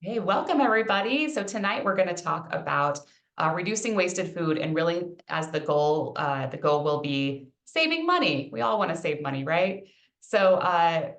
Hey, welcome everybody. So tonight we're going to talk about reducing wasted food, and really, as the goal will be saving money. We all want to save money, right? So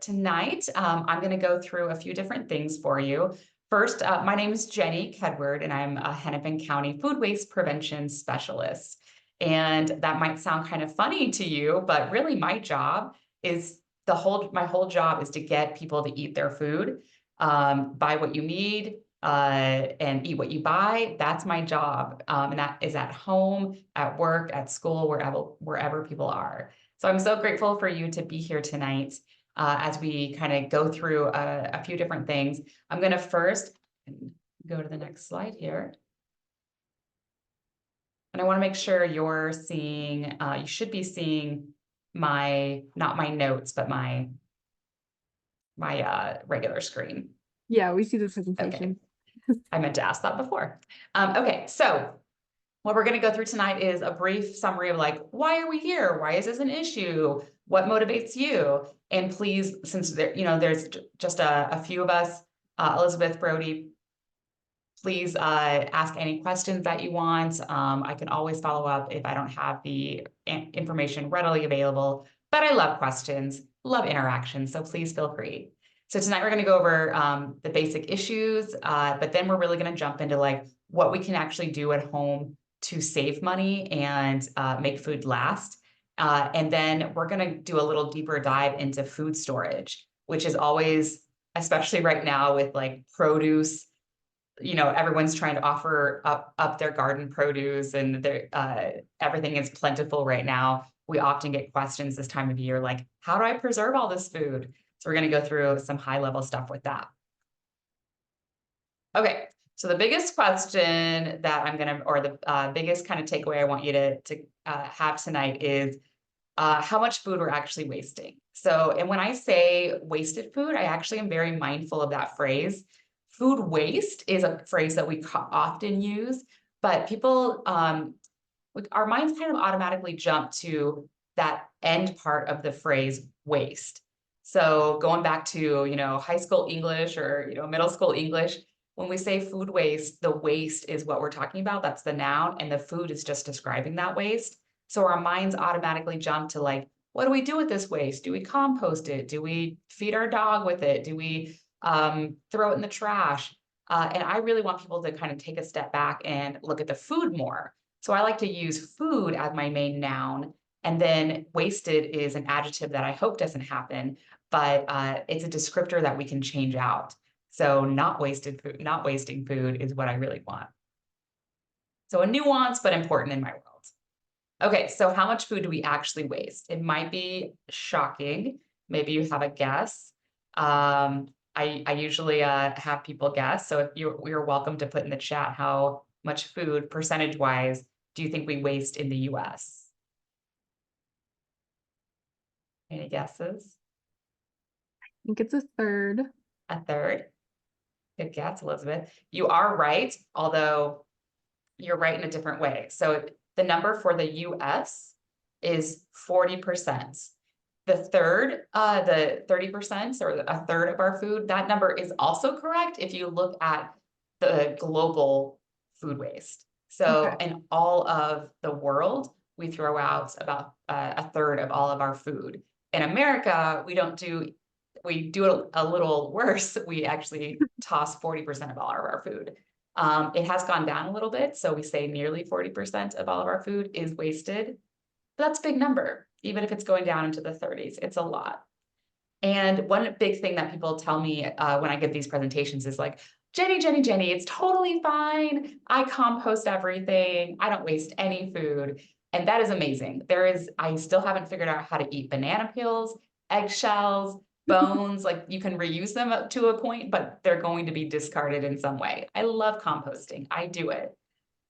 tonight I'm going to go through a few different things for you. First, my name is Jenny Kedward, and I'm a Hennepin County Food Waste Prevention Specialist. And that might sound kind of funny to you, but really, my job is my whole job is to get people to eat their food, buy what you need, and eat what you buy. That's my job. And that is at home, at work, at school, wherever people are. So I'm so grateful for you to be here tonight as we kind of go through a few different things. I'm going to first go to the next slide here. And I want to make sure you're seeing, you should be seeing not my notes, but my regular screen. Yeah, we see the Okay. presentation. I meant to ask that before. Okay, so what we're going to go through tonight is a brief summary of like, why are we here? Why is this an issue? What motivates you? And please, since there's just a few of us, Elizabeth, Brody, please ask any questions that you want. I can always follow up if I don't have the information readily available, but I love questions, love interaction, so please feel free. So tonight we're going to go over the basic issues, but then we're really going to jump into like what we can actually do at home to save money and make food last. And then we're going to do a little deeper dive into food storage, which is always, especially right now with like produce, everyone's trying to offer up their garden produce, and everything is plentiful right now. We often get questions this time of year like, how do I preserve all this food? So we're going to go through some high level stuff with that. Okay, so the biggest question that or the biggest kind of takeaway I want you to have tonight is how much food we're actually wasting. So, and when I say wasted food, I actually am very mindful of that phrase. Food waste is a phrase that we often use, but our minds kind of automatically jump to that end part of the phrase waste. So going back to, high school English or, middle school English, when we say food waste, the waste is what we're talking about. That's the noun, and the food is just describing that waste. So our minds automatically jump to like, what do we do with this waste? Do we compost it? Do we feed our dog with it? Do we throw it in the trash? And I really want people to kind of take a step back and look at the food more. So I like to use food as my main noun, and then wasted is an adjective that I hope doesn't happen, but it's a descriptor that we can change out. So not wasted food, not wasting food is what I really want. So a nuance, but important in my world. Okay, so how much food do we actually waste? It might be shocking. Maybe you have a guess. I usually have people guess. So if you're welcome to put in the chat how much food percentage wise do you think we waste in the US? Any guesses? I think it's a third. A third? Good guess, Elizabeth. You are right, although you're right in a different way. So the number for the US is 40%. The 30%, or a third of our food, that number is also correct if you look at the global food waste. So Okay. in all of the world, we throw out about a third of all of our food. In America, we do it a little worse. We actually toss 40% of all of our food. It has gone down a little bit, so we say nearly 40% of all of our food is wasted. But that's a big number, even if it's going down into the 30s. It's a lot. And one big thing that people tell me when I give these presentations is like, Jenny, it's totally fine. I compost everything. I don't waste any food. And that is amazing. I still haven't figured out how to eat banana peels, eggshells, bones. Like you can reuse them up to a point, but they're going to be discarded in some way. I love composting. I do it.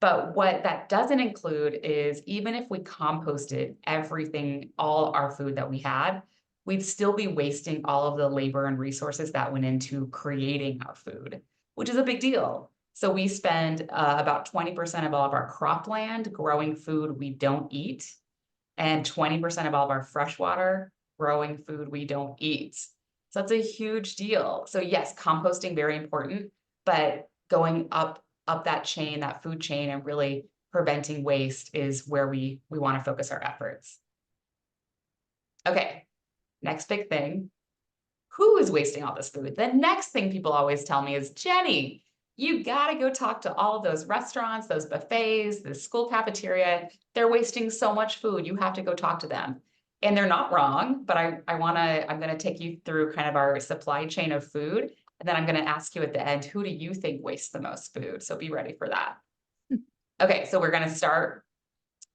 But what that doesn't include is even if we composted everything, all our food that we had, we'd still be wasting all of the labor and resources that went into creating our food, which is a big deal. So we spend about 20% of all of our cropland growing food we don't eat, and 20% of all of our freshwater growing food we don't eat. So that's a huge deal. So yes, composting, very important. but going up that chain, that food chain, and really preventing waste is where we want to focus our efforts. Okay, next big thing. Who is wasting all this food? The next thing people always tell me is, Jenny, you gotta go talk to all of those restaurants, those buffets, the school cafeteria. They're wasting so much food. You have to go talk to them. And they're not wrong, but I'm gonna take you through kind of our supply chain of food. And then I'm gonna ask you at the end, who do you think wastes the most food? So be ready for that. Okay, so we're gonna start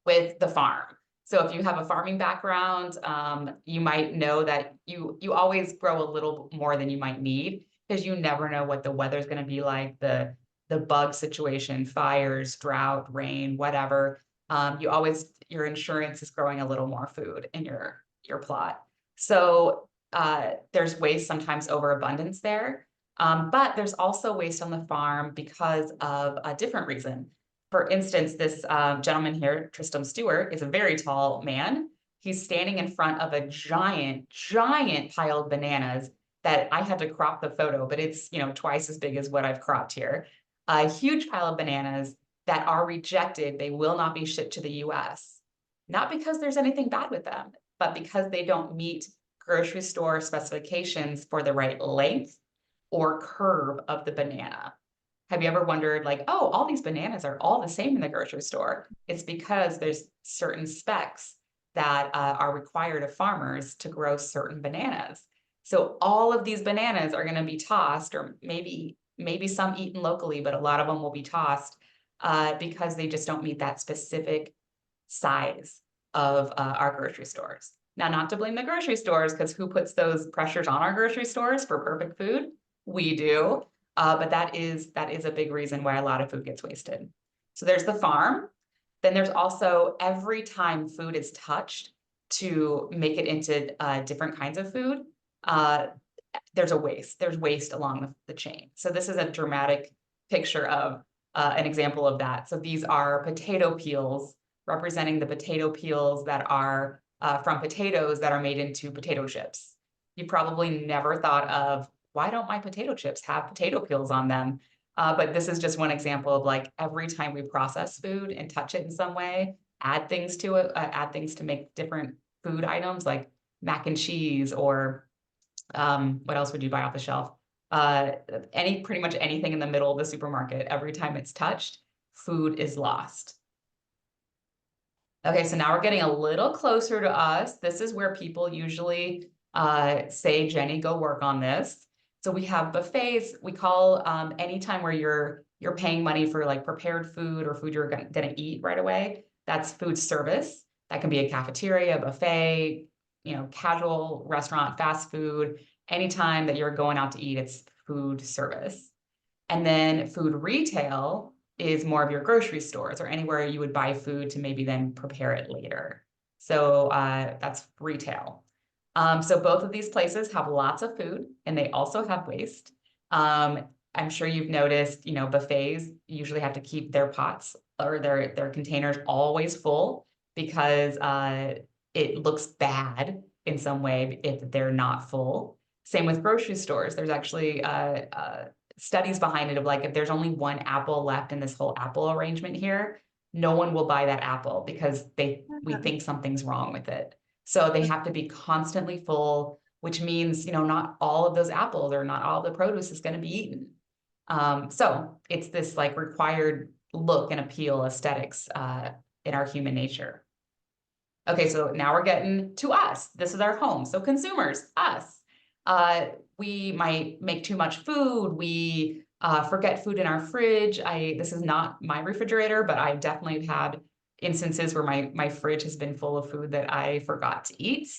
with the farm. So if you have a farming background, you might know that you always grow a little more than you might need because you never know what the weather's going to be like, the bug situation, fires, drought, rain, whatever. Your insurance is growing a little more food in your plot. So there's waste, sometimes overabundance there. But there's also waste on the farm because of a different reason. For instance, this gentleman here, Tristram Stewart, is a very tall man. He's standing in front of a giant, giant pile of bananas that I had to crop the photo, but it's, twice as big as what I've cropped here. A huge pile of bananas that are rejected. They will not be shipped to the US. Not because there's anything bad with them, but because they don't meet grocery store specifications for the right length or curve of the banana. Have you ever wondered, like, oh, all these bananas are all the same in the grocery store? It's because there's certain specs that are required of farmers to grow certain bananas. So all of these bananas are going to be tossed, or maybe some eaten locally, but a lot of them will be tossed because they just don't meet that specific size of our grocery stores. Now, not to blame the grocery stores, because who puts those pressures on our grocery stores for perfect food? We do. But that is a big reason why a lot of food gets wasted. So there's the farm. Then there's also every time food is touched to make it into different kinds of food, there's a waste. There's waste along the chain. So this is a dramatic picture of an example of that. So these are potato peels representing the potato peels that are from potatoes that are made into potato chips. You probably never thought of, why don't my potato chips have potato peels on them? But this is just one example of, like, every time we process food and touch it in some way, add things to it, add things to make different food items like mac and cheese, or what else would you buy off the shelf? Pretty much anything in the middle of the supermarket, every time it's touched, food is lost. Okay, so now we're getting a little closer to us. This is where people usually say, Jenny, go work on this. So we have buffets. We call anytime where you're paying money for, like, prepared food or food you're gonna eat right away. That's food service. That can be a cafeteria, a buffet, casual restaurant, fast food. Anytime that you're going out to eat, it's food service. And then food retail is more of your grocery stores or anywhere you would buy food to maybe then prepare it later. So that's retail. So both of these places have lots of food, and they also have waste. I'm sure you've noticed, buffets usually have to keep their pots or their containers always full because it looks bad in some way if they're not full. Same with grocery stores. There's actually studies behind it of, like, if there's only one apple left in this whole apple arrangement here, no one will buy that apple because we think something's wrong with it. So they have to be constantly full, which means, not all of those apples or not all the produce is going to be eaten. So it's this, like, required look and appeal aesthetics in our human nature. Okay, so now we're getting to us. This is our home. So consumers, us. We might make too much food. We forget food in our fridge. This is not my refrigerator, but I definitely have had instances where my fridge has been full of food that I forgot to eat.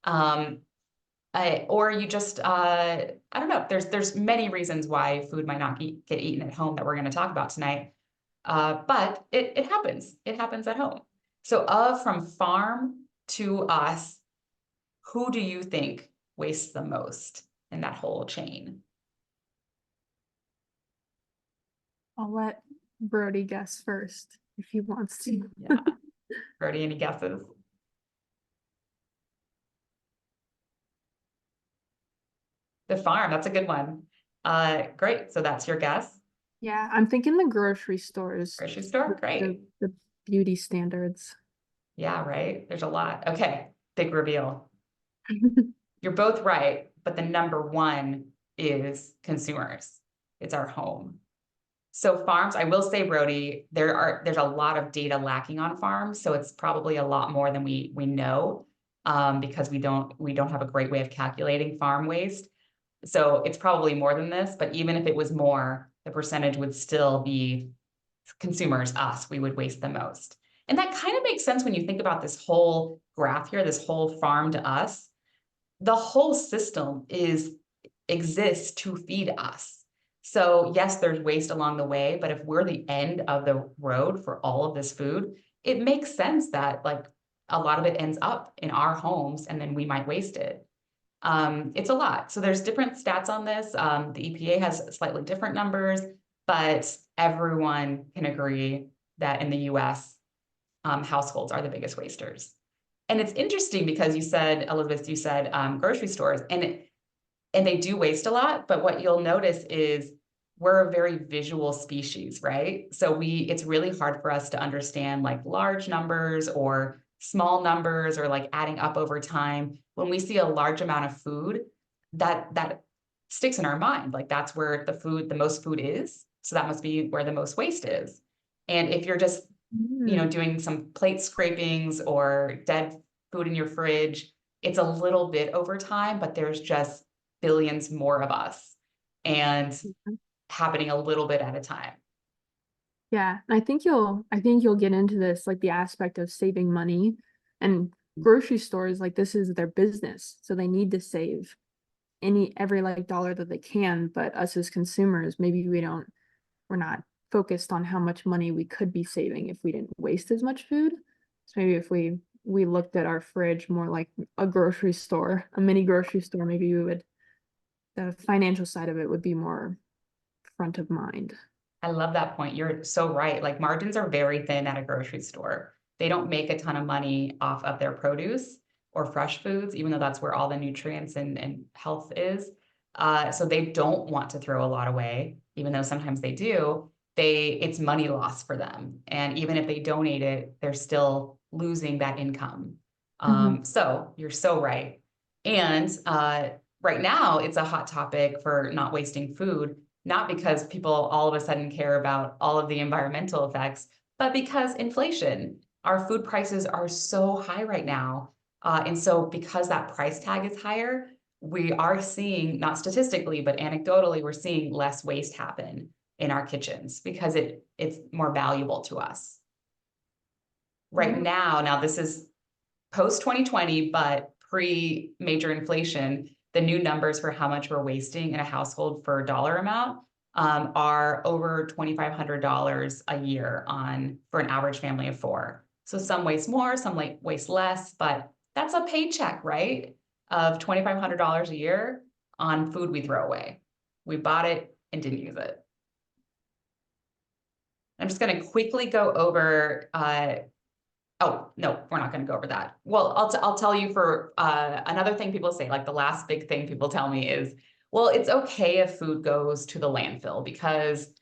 Or you just, I don't know, there's many reasons why food might not get eaten at home that we're going to talk about tonight. But it happens. It happens at home. So from farm to us, who do you think wastes the most in that whole chain? I'll let Brody guess first if he wants to. Yeah. Brody, any guesses? The farm, that's a good one. Great, so that's your guess. Yeah, I'm thinking the grocery stores, Grocery store, the beauty standards. yeah, right. There's a lot. Okay, big reveal. You're both right, but the number one is consumers. It's our home. So farms, I will say, Brody, there's a lot of data lacking on farms, so it's probably a lot more than we know, because we don't have a great way of calculating farm waste. So it's probably more than this, but even if it was more, the percentage would still be consumers, us, we would waste the most. And that kind of makes sense when you think about this whole graph here, this whole farm to us. The whole system exists to feed us. So yes, there's waste along the way, but if we're the end of the road for all of this food, it makes sense that like a lot of it ends up in our homes and then we might waste it. It's a lot. So there's different stats on this. The EPA has slightly different numbers, but everyone can agree that in the US, households are the biggest wasters. And it's interesting because you said, Elizabeth, you said grocery stores, and they do waste a lot, but what you'll notice is we're a very visual species, right? So it's really hard for us to understand like large numbers or small numbers or like adding up over time. When we see a large amount of food, that sticks in our mind. Like that's where the most food is. So that must be where the most waste is. And if you're just, Mm, doing some plate scrapings or dead food in your fridge, it's a little bit over time, but there's just billions more of us and happening a little bit at a time. yeah, and I think you'll get into this like the aspect of saving money and grocery stores like this is their business. So they need to save every like dollar that they can, but us as consumers, maybe we're not focused on how much money we could be saving if we didn't waste as much food. So maybe if we looked at our fridge more like a grocery store, a mini grocery store, maybe the financial side of it would be more front of mind. I love that point. You're so right. Like margins are very thin at a grocery store. They don't make a ton of money off of their produce or fresh foods, even though that's where all the nutrients and health is. So they don't want to throw a lot away, even though sometimes they do. It's money loss for them. And even if they donate it, they're still losing that income. Mhm. So you're so right. And right now, it's a hot topic for not wasting food, not because people all of a sudden care about all of the environmental effects, but because inflation. Our food prices are so high right now. And so because that price tag is higher, we are seeing, not statistically, but anecdotally, we're seeing less waste happen in our kitchens because it's more valuable to us. Right Yeah. now this is post 2020, but pre major inflation, the new numbers for how much we're wasting in a household for dollar amount are over $2,500 a year for an average family of four. So some waste more, some like waste less, but that's a paycheck, right? Of $2,500 a year on food we throw away. We bought it and didn't use it. I'm just going to quickly go over oh, no, we're not going to go over that. Well, I'll tell you for another thing people say, like the last big thing people tell me is, well, it's okay if food goes to the landfill because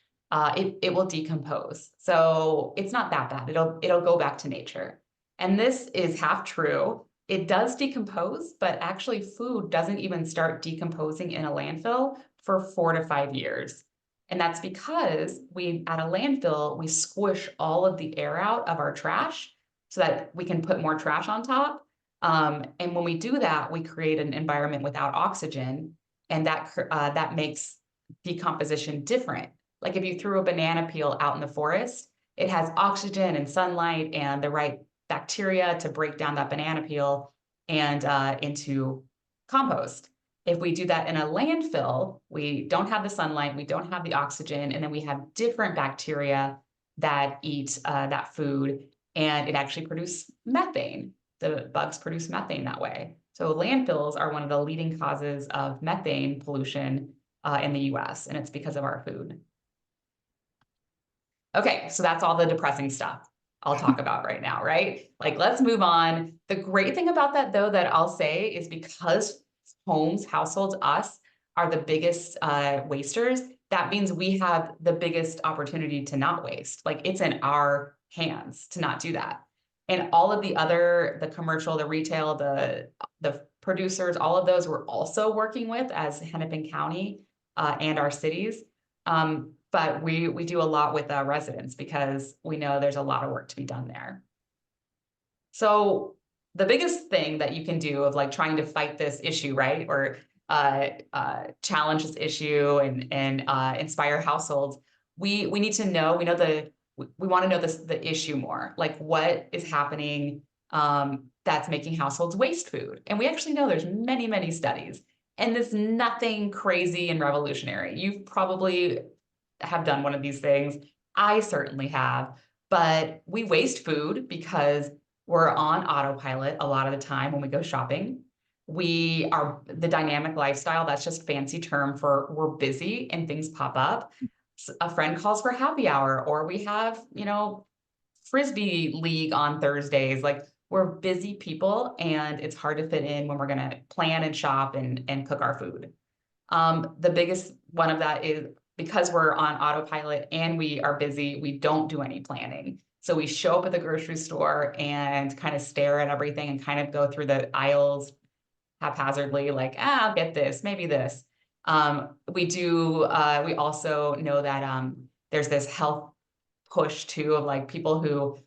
it will decompose. So it's not that bad. It'll go back to nature. And this is half true. It does decompose, but actually food doesn't even start decomposing in a landfill for 4 to 5 years. And that's because at a landfill, we squish all of the air out of our trash so that we can put more trash on top. And when we do that, we create an environment without oxygen, and that makes decomposition different. Like if you threw a banana peel out in the forest, it has oxygen and sunlight and the right bacteria to break down that banana peel and into compost. If we do that in a landfill, we don't have the sunlight, we don't have the oxygen, and then we have different bacteria that eat that food, and it actually produces methane. The bugs produce methane that way. So landfills are one of the leading causes of methane pollution in the US, and it's because of our food. Okay, so that's all the depressing stuff I'll talk about right now, right? Like, let's move on. The great thing about that, though, that I'll say is because households, us, are the biggest wasters, that means we have the biggest opportunity to not waste. Like it's in our hands to not do that. And all of the other, the commercial, the retail, the producers, all of those we're also working with as Hennepin County and our cities. But we do a lot with residents because we know there's a lot of work to be done there. So the biggest thing that you can do of like trying to fight this issue, right, or challenge this issue and inspire households, we need to know, we want to know the issue more, like what is happening that's making households waste food. And we actually know there's many studies, and it's nothing crazy and revolutionary. You probably have done one of these things. I certainly have, but we waste food because we're on autopilot a lot of the time when we go shopping. We are the dynamic lifestyle. That's just fancy term for we're busy and things pop up. A friend calls for happy hour, or we have, Frisbee league on Thursdays. Like we're busy people and it's hard to fit in when we're going to plan and shop and cook our food. The biggest one of that is because we're on autopilot and we are busy, we don't do any planning. So we show up at the grocery store and kind of stare at everything and kind of go through the aisles haphazardly, like, I'll get this, maybe this. We also know that there's this health push too of like people who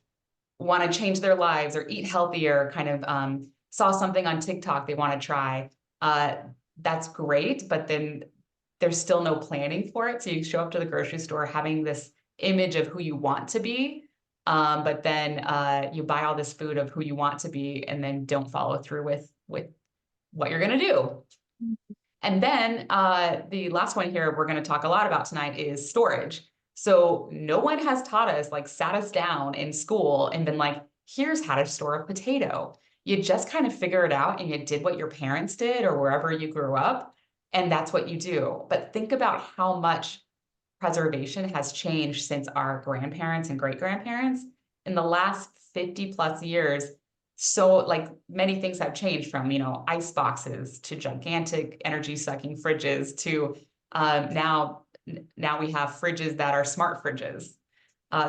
want to change their lives or eat healthier, kind of saw something on TikTok they want to try. That's great, but then there's still no planning for it. So you show up to the grocery store having this image of who you want to be, but then you buy all this food of who you want to be and then don't follow through with what you're going to do. And then the last one here we're going to talk a lot about tonight is storage. So no one has taught us, like sat us down in school and been like, here's how to store a potato. You just kind of figure it out and you did what your parents did or wherever you grew up, and that's what you do. But think about how much preservation has changed since our grandparents and great-grandparents. In the last 50 plus years, so like many things have changed from, ice boxes to gigantic energy sucking fridges to now we have fridges that are smart fridges.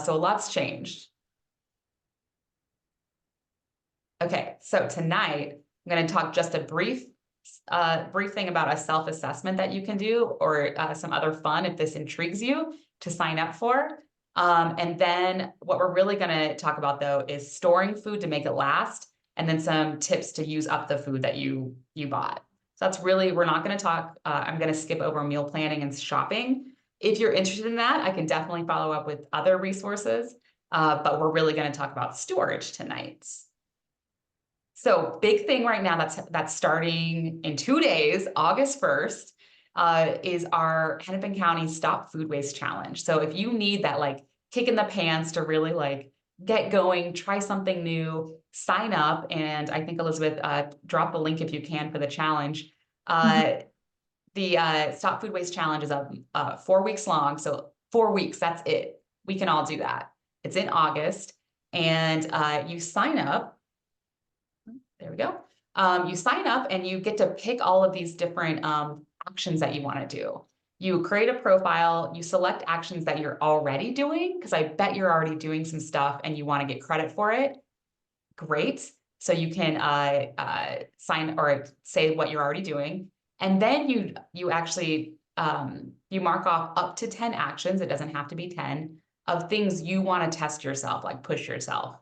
So a lot's changed. Okay, so tonight I'm going to talk just a brief thing about a self-assessment that you can do, or some other fun if this intrigues you to sign up for. And then what we're really going to talk about though is storing food to make it last, and then some tips to use up the food that you bought. So that's really, we're not going to talk, I'm going to skip over meal planning and shopping. If you're interested in that, I can definitely follow up with other resources, but we're really going to talk about storage tonight. So big thing right now that's starting in 2 days, August 1st, is our Hennepin County Stop Food Waste Challenge. So if you need that like kick in the pants to really like get going, try something new, sign up. And I think Elizabeth, drop the link if you can for the challenge. The Stop Food Waste Challenge is 4 weeks long. So 4 weeks, that's it. We can all do that. It's in August, and you sign up. There we go. You sign up and you get to pick all of these different actions that you want to do. You create a profile, you select actions that you're already doing, because I bet you're already doing some stuff and you want to get credit for it. Great. So you can sign or say what you're already doing. And then you actually, you mark off up to 10 actions, it doesn't have to be 10, of things you want to test yourself, like push yourself.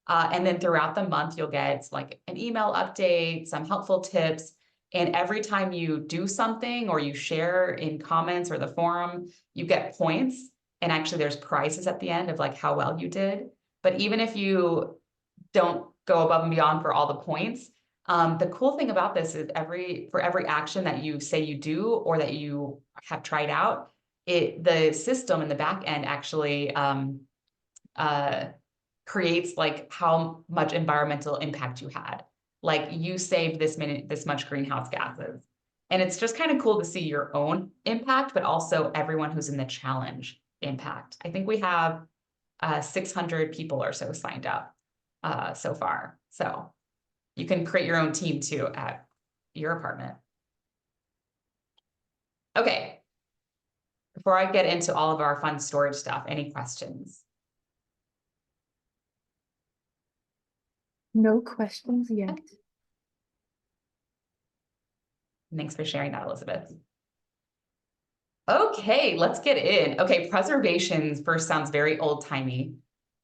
And then throughout the month, you'll get like an email update, some helpful tips. And every time you do something or you share in comments or the forum, you get points. And actually there's prizes at the end of like how well you did. But even if you don't go above and beyond for all the points, the cool thing about this is for every action that you say you do or that you have tried out, the system in the back end actually creates like how much environmental impact you had. Like you saved this much greenhouse gases. And it's just kind of cool to see your own impact, but also everyone who's in the challenge impact. I think we have 600 people or so signed up so far. So you can create your own team too at your apartment. Okay. before I get into all of our fun storage stuff, any questions? No questions yet. Thanks for sharing that, Elizabeth. Okay, let's get in. Okay, preservation first sounds very old-timey,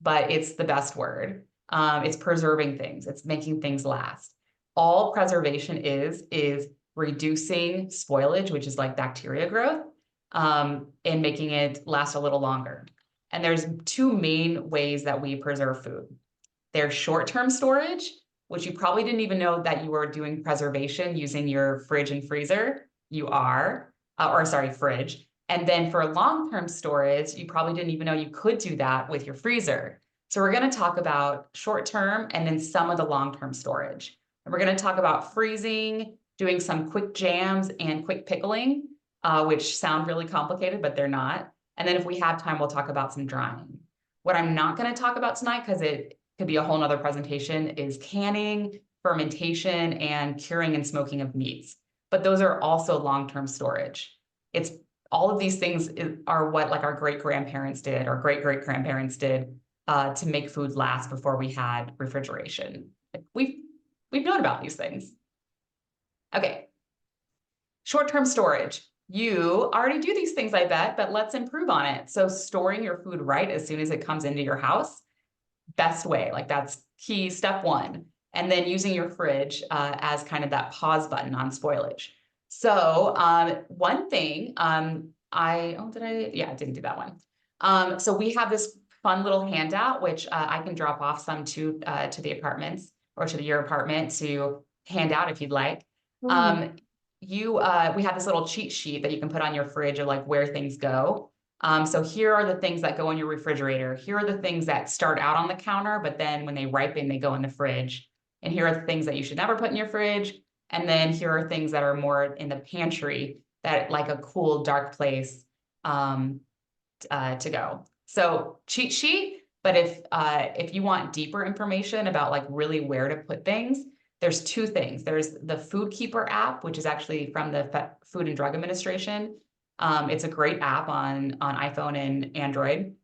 but it's the best word. It's preserving things, it's making things last. All preservation is reducing spoilage, which is like bacteria growth, and making it last a little longer. And there's two main ways that we preserve food. There's short-term storage, which you probably didn't even know that you were doing preservation using your fridge and freezer. You are, or sorry, fridge. And then for long-term storage, you probably didn't even know you could do that with your freezer. So we're going to talk about short-term and then some of the long-term storage. And we're going to talk about freezing, doing some quick jams and quick pickling, which sound really complicated, but they're not. And then if we have time, we'll talk about some drying. What I'm not going to talk about tonight, because it could be a whole nother presentation, is canning, fermentation, and curing and smoking of meats. But those are also long-term storage. It's all of these things are what like our great-grandparents did, or great-great-grandparents did to make food last before we had refrigeration. We've known about these things. Okay, short-term storage. You already do these things, I bet, but let's improve on it. So storing your food right as soon as it comes into your house, best way, like that's key, step one. And then using your fridge as kind of that pause button on spoilage. So one thing, I didn't do that one. So we have this fun little handout, which I can drop off some to the apartments or to your apartment to hand out if you'd like. We have this little cheat sheet that you can put on your fridge of like where things go. So here are the things that go in your refrigerator. Here are the things that start out on the counter, but then when they ripen, they go in the fridge. And here are the things that you should never put in your fridge. And then here are things that are more in the pantry, that like a cool, dark place to go. So cheat sheet, but if you want deeper information about like really where to put things, there's two things. There's the Food Keeper app, which is actually from the Food and Drug Administration. It's a great app on iPhone and Android.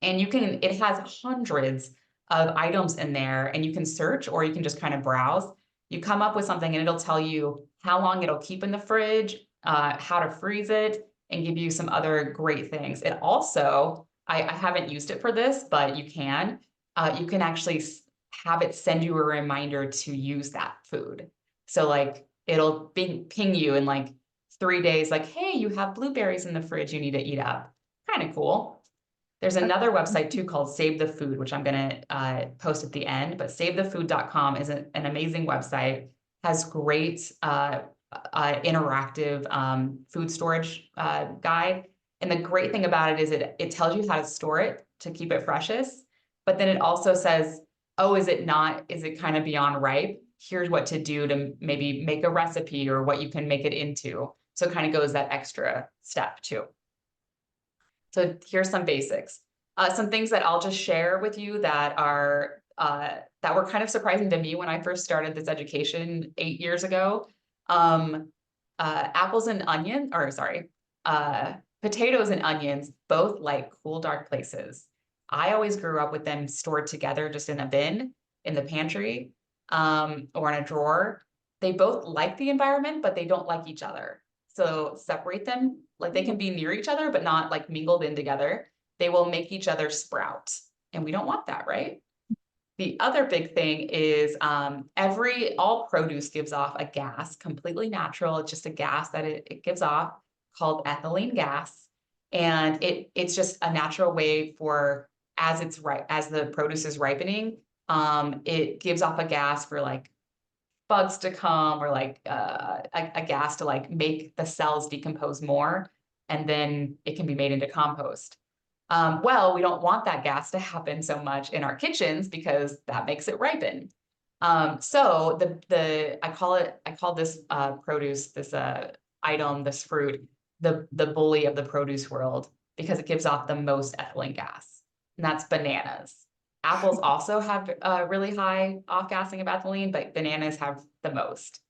And it has hundreds of items in there, and you can search or you can just kind of browse. You come up with something and it'll tell you how long it'll keep in the fridge, how to freeze it, and give you some other great things. It also, I haven't used it for this, but you can actually have it send you a reminder to use that food. So like it'll ping you in like 3 days, like, hey, you have blueberries in the fridge you need to eat up. Kind of cool. There's another website too called Save the Food, which I'm going to post at the end, but savethefood.com is an amazing website, has great interactive food storage guide. And the great thing about it is it tells you how to store it to keep it freshest, but then it also says, oh, is it kind of beyond ripe? Here's what to do to maybe make a recipe or what you can make it into. So it kind of goes that extra step too. So here's some basics. Some things that I'll just share with you that were kind of surprising to me when I first started this education 8 years ago. Apples and onions, potatoes and onions both like cool, dark places. I always grew up with them stored together just in a bin in the pantry or in a drawer. They both like the environment, but they don't like each other. So separate them, like they can be near each other, but not like mingled in together. They will make each other sprout. And we don't want that, right? The other big thing is all produce gives off a gas, completely natural. It's just a gas that it gives off called ethylene gas. And it's just a natural way for, as the produce is ripening, it gives off a gas for like bugs to come, or like a gas to like make the cells decompose more, and then it can be made into compost. Well, we don't want that gas to happen so much in our kitchens because that makes it ripen. So I call this produce, this item, this fruit, the bully of the produce world, because it gives off the most ethylene gas, and that's bananas. Apples also have really high off-gassing of ethylene, but bananas have the most.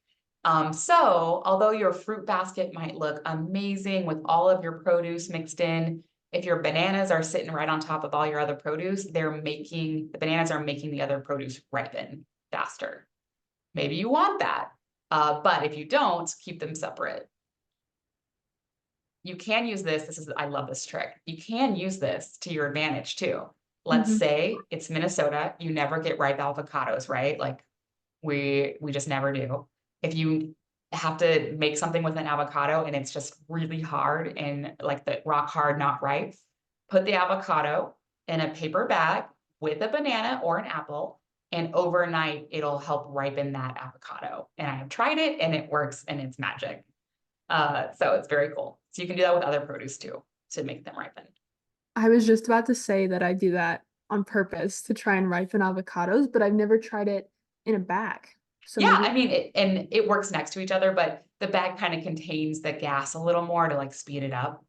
So although your fruit basket might look amazing with all of your produce mixed in, if your bananas are sitting right on top of all your other produce, the bananas are making the other produce ripen faster. Maybe you want that, but if you don't, keep them separate. You can use this, I love this trick. You can use this to your advantage too. Let's Mhm. say it's Minnesota, you never get ripe avocados, right? Like we just never do. If you have to make something with an avocado and it's just really hard and like the rock hard, not ripe, put the avocado in a paper bag with a banana or an apple, and overnight it'll help ripen that avocado. And I have tried it and it works and it's magic. So it's very cool. So you can do that with other produce too to make them ripen. I was just about to say that I do that on purpose to try and ripen avocados, but I've never tried it in a bag. So Yeah, maybe. I mean, and it works next to each other, but the bag kind of contains the gas a little more to like speed it up.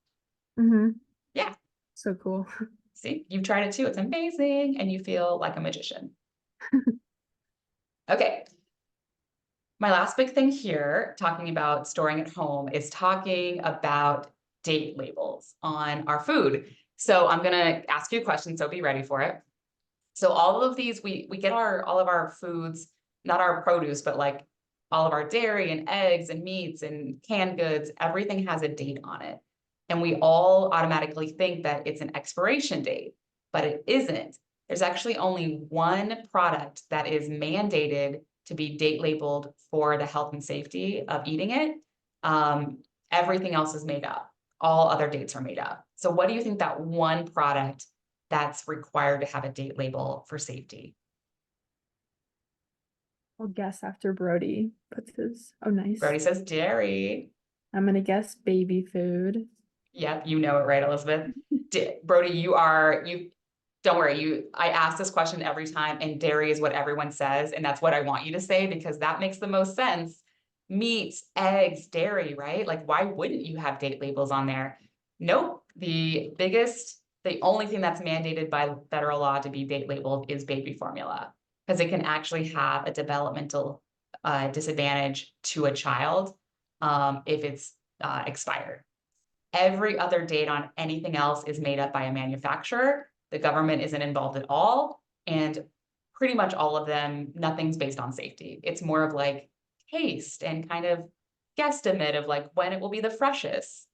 Mhm. Yeah, So cool. see, you've tried it too. It's amazing, and you feel like a magician. Okay, my last big thing here, talking about storing at home, is talking about date labels on our food. So I'm gonna ask you a question, so be ready for it. So all of these, we get all of our foods, not our produce, but like all of our dairy and eggs and meats and canned goods, everything has a date on it. And we all automatically think that it's an expiration date, but it isn't. There's actually only one product that is mandated to be date labeled for the health and safety of eating it. Um, Everything else is made up. All other dates are made up. So what do you think that one product that's required to have a date label for safety? I'll guess after Brody puts his. Oh, nice. Brody says dairy. I'm gonna guess baby food. Yep, you know it, right, Elizabeth? Brody, you don't worry. I ask this question every time, and dairy is what everyone says, and that's what I want you to say because that makes the most sense. Meats, eggs, dairy, right? Like, why wouldn't you have date labels on there? Nope. The only thing that's mandated by federal law to be date labeled is baby formula because it can actually have a developmental disadvantage to a child if it's expired. Every other date on anything else is made up by a manufacturer. The government isn't involved at all. And pretty much all of them, nothing's based on safety. It's more of like taste and kind of guesstimate of like when it will be the freshest.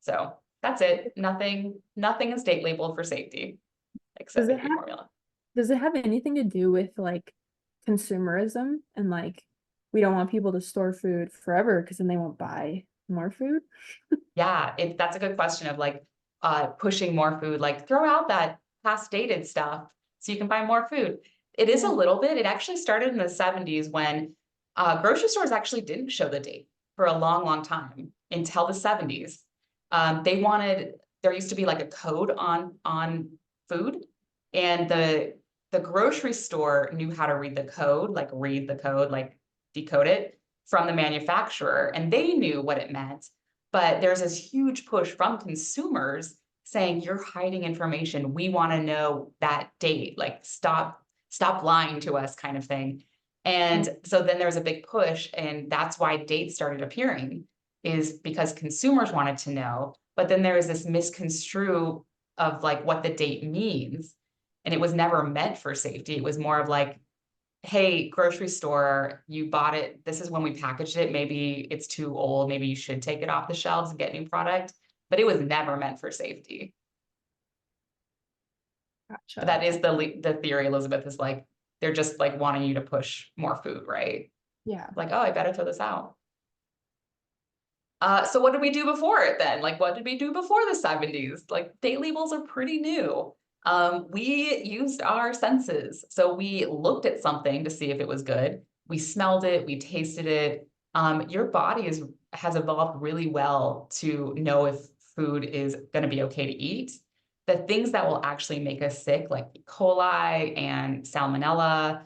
So that's it. Nothing is date labeled for safety Does except it baby have formula. does it have anything to do with like consumerism and like we don't want people to store food forever because then they won't buy more food? Yeah, that's a good question of like pushing more food, like throw out that past dated stuff so you can buy more food. It is a Yeah. little bit, it actually started in the 70s when grocery stores actually didn't show the date for a long, long time until the 70s. There used to be like a code on food, and the grocery store knew how to read the code, like read the code, like decode it from the manufacturer, and they knew what it meant. But there's this huge push from consumers saying you're hiding information. We want to know that date. Like stop lying to us kind of thing. Yeah. And so then there's a big push, and that's why dates started appearing, is because consumers wanted to know. But then there was this misconstrue of like what the date means. And it was never meant for safety. It was more of like, hey, grocery store, you bought it. This is when we packaged it. Maybe it's too old. Maybe you should take it off the shelves and get new product. But it was never meant for safety. But Gotcha. that is the theory, Elizabeth, is like they're just like wanting you to push more food, right? Yeah. Like, oh, I better throw this out. So what did we do before it then? Like, what did we do before the 70s? Like, date labels are pretty new. We used our senses. So we looked at something to see if it was good. We smelled it, we tasted it. Your body has evolved really well to know if food is going to be okay to eat. The things that will actually make us sick, like E. coli and salmonella,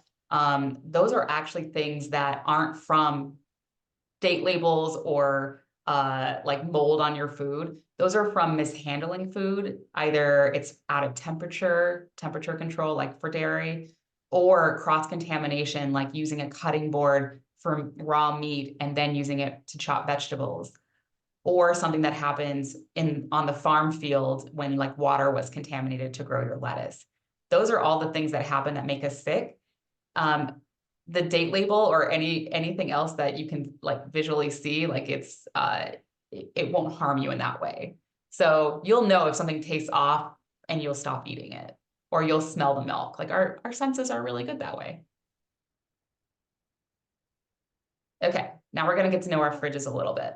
those are actually things that aren't from date labels or like mold on your food. Those are from mishandling food. Either it's out of temperature control, like for dairy, or cross contamination, like using a cutting board from raw meat and then using it to chop vegetables, or something that happens on the farm field when like water was contaminated to grow your lettuce. Those are all the things that happen that make us sick. The date label or anything else that you can like visually see, like it won't harm you in that way. So you'll know if something tastes off and you'll stop eating it, or you'll smell the milk. Like our senses are really good that way. Okay, now we're gonna get to know our fridges a little bit.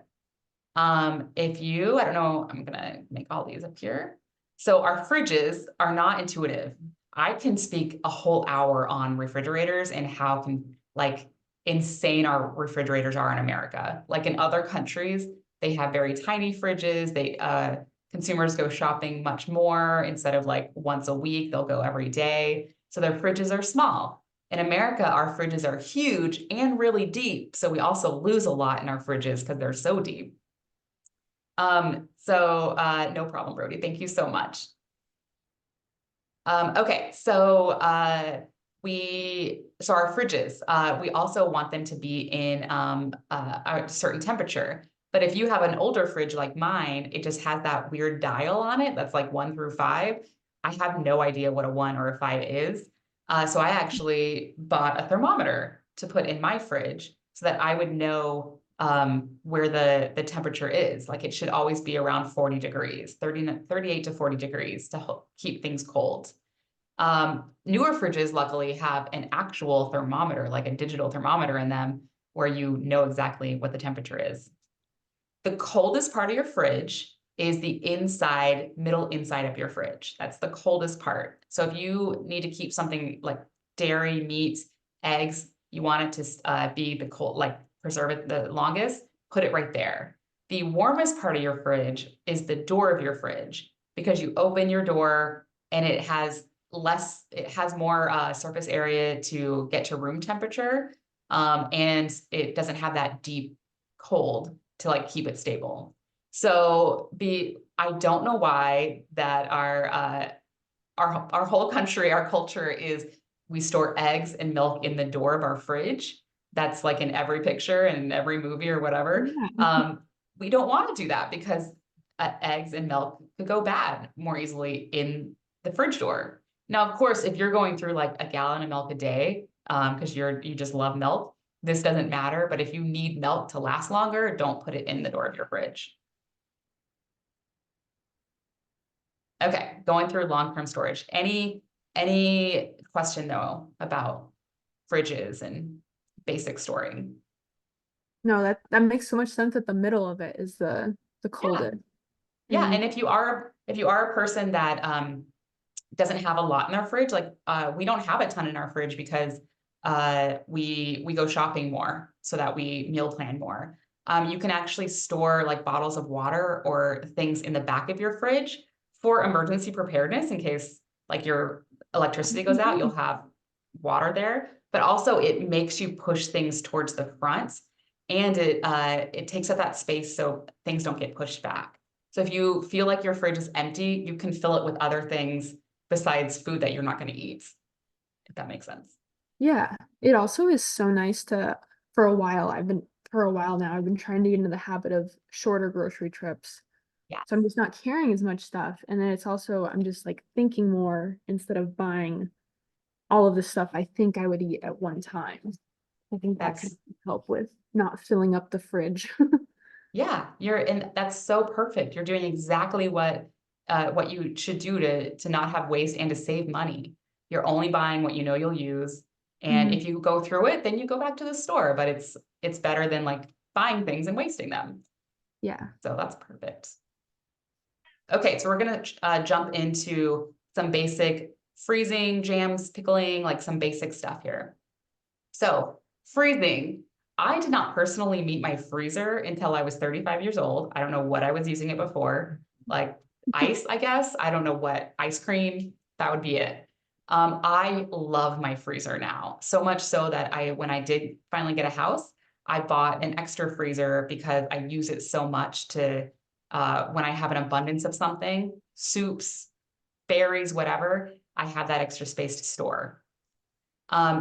I don't know, I'm gonna make all these up here. So our fridges are not intuitive. I can speak a whole hour on refrigerators and how like insane our refrigerators are in America. Like in other countries, they have very tiny fridges. Consumers go shopping much more. Instead of like once a week, they'll go every day. So their fridges are small. In America, our fridges are huge and really deep. So we also lose a lot in our fridges because they're so deep. No problem, Brody. Thank you so much. Okay, so our fridges, we also want them to be in a certain temperature. But if you have an older fridge like mine, it just has that weird dial on it that's like 1 through 5. I have no idea what a 1 or a 5 is. So I actually bought a thermometer to put in my fridge so that I would know where the temperature is. Like it should always be around 40 degrees, 38 to 40 degrees to keep things cold. Newer fridges luckily have an actual thermometer, like a digital thermometer in them, where you know exactly what the temperature is. The coldest part of your fridge is the middle inside of your fridge. That's the coldest part. So if you need to keep something like dairy, meat, eggs, you want it to be the cold, like preserve it the longest, put it right there. The warmest part of your fridge is the door of your fridge, because you open your door and it has more surface area to get to room temperature. And it doesn't have that deep cold to like keep it stable. So I don't know why that our whole country, our culture is we store eggs and milk in the door of our fridge. That's like in every picture and in every movie or whatever. Yeah. We don't want to do that because eggs and milk could go bad more easily in the fridge door. Now, of course, if you're going through like a gallon of milk a day, because you just love milk, this doesn't matter. But if you need milk to last longer, don't put it in the door of your fridge. Okay, going through long-term storage. Any question though about fridges and basic storing? No, that makes so much sense that the middle of it is the Yeah. coldest. Yeah, And and if you are a person that doesn't have a lot in their fridge, like we don't have a ton in our fridge because we go shopping more so that we meal plan more. You can actually store like bottles of water or things in the back of your fridge for emergency preparedness in case like your electricity goes out, you'll have water there. But also it makes you push things towards the front, and it takes up that space so things don't get pushed back. So if you feel like your fridge is empty, you can fill it with other things besides food that you're not going to eat, if that makes sense. yeah, it also is so nice for a while now, I've been trying to get into the habit of shorter grocery trips. Yeah. So I'm just not carrying as much stuff. And then it's also, I'm just like thinking more instead of buying all of the stuff I think I would eat at one time. I think that could That's help with not filling up the fridge. Yeah, and that's so perfect. You're doing exactly what you should do to not have waste and to save money. You're only buying what you know you'll use. And Mhm. if you go through it, then you go back to the store, but it's better than like buying things and wasting them. Yeah. So that's perfect. Okay, so we're gonna jump into some basic freezing, jams, pickling, like some basic stuff here. So freezing, I did not personally meet my freezer until I was 35 years old. I don't know what I was using it before, like ice, I guess. I don't know what, ice cream, that would be it. I love my freezer now, so much so that when I did finally get a house, I bought an extra freezer because I use it so much when I have an abundance of something, soups, berries, whatever, I have that extra space to store.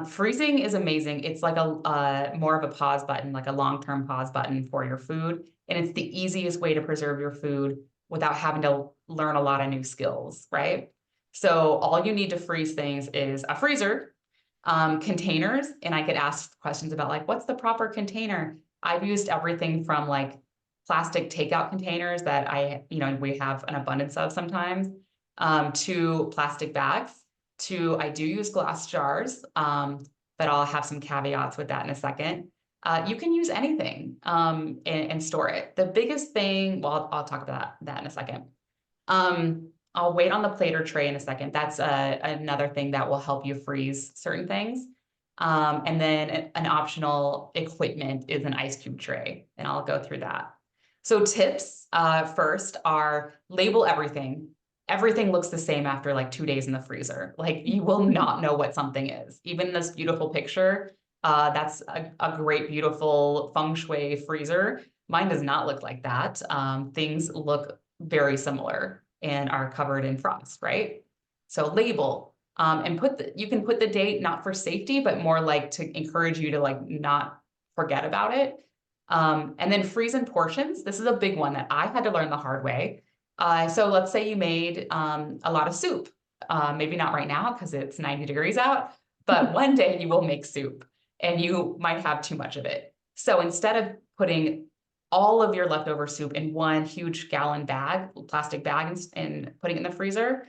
Freezing is amazing. It's like a more of a pause button, like a long-term pause button for your food. And it's the easiest way to preserve your food without having to learn a lot of new skills, right? So all you need to freeze things is a freezer, containers, and I get asked questions about like, what's the proper container? I've used everything from like plastic takeout containers that we have an abundance of sometimes, to plastic bags, to I do use glass jars, but I'll have some caveats with that in a second. You can use anything and store it. The biggest thing, well, I'll talk about that in a second. I'll wait on the plate or tray in a second. That's another thing that will help you freeze certain things. And then an optional equipment is an ice cube tray, and I'll go through that. So tips first are label everything. Everything looks the same after like 2 days in the freezer. Like you will not know what something is. Even this beautiful picture, that's a great, beautiful feng shui freezer. Mine does not look like that. Things look very similar and are covered in frost, right? So label, and you can put the date not for safety, but more like to encourage you to like not forget about it. And then freeze in portions. This is a big one that I had to learn the hard way. So let's say you made a lot of soup. Maybe not right now because it's 90 degrees out, but one day you will make soup and you might have too much of it. So instead of putting all of your leftover soup in one huge gallon bag, plastic bag, and putting it in the freezer,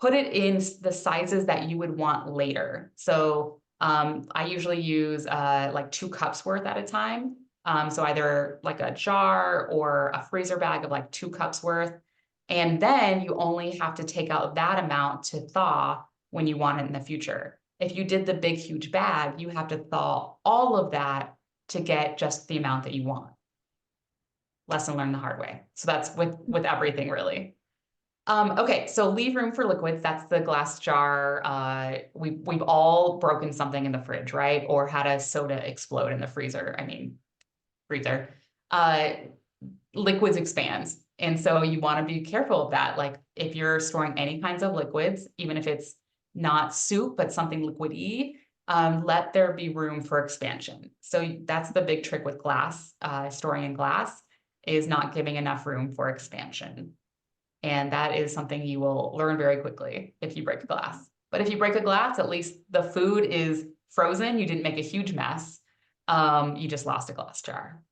put it in the sizes that you would want later. So I usually use like 2 cups worth at a time. So either like a jar or a freezer bag of like 2 cups worth. And then you only have to take out that amount to thaw when you want it in the future. If you did the big, huge bag, you have to thaw all of that to get just the amount that you want. Lesson learned the hard way. So that's with everything really. Okay, so leave room for liquids. That's the glass jar. We've all broken something in the fridge, right? Or had a soda explode in the freezer. I mean, freezer. Liquids expands. And so you want to be careful of that. Like if you're storing any kinds of liquids, even if it's not soup, but something liquidy, let there be room for expansion. So that's the big trick with glass, storing in glass, is not giving enough room for expansion. And that is something you will learn very quickly if you break a glass. But if you break a glass, at least the food is frozen. You didn't make a huge mess. You just lost a glass jar.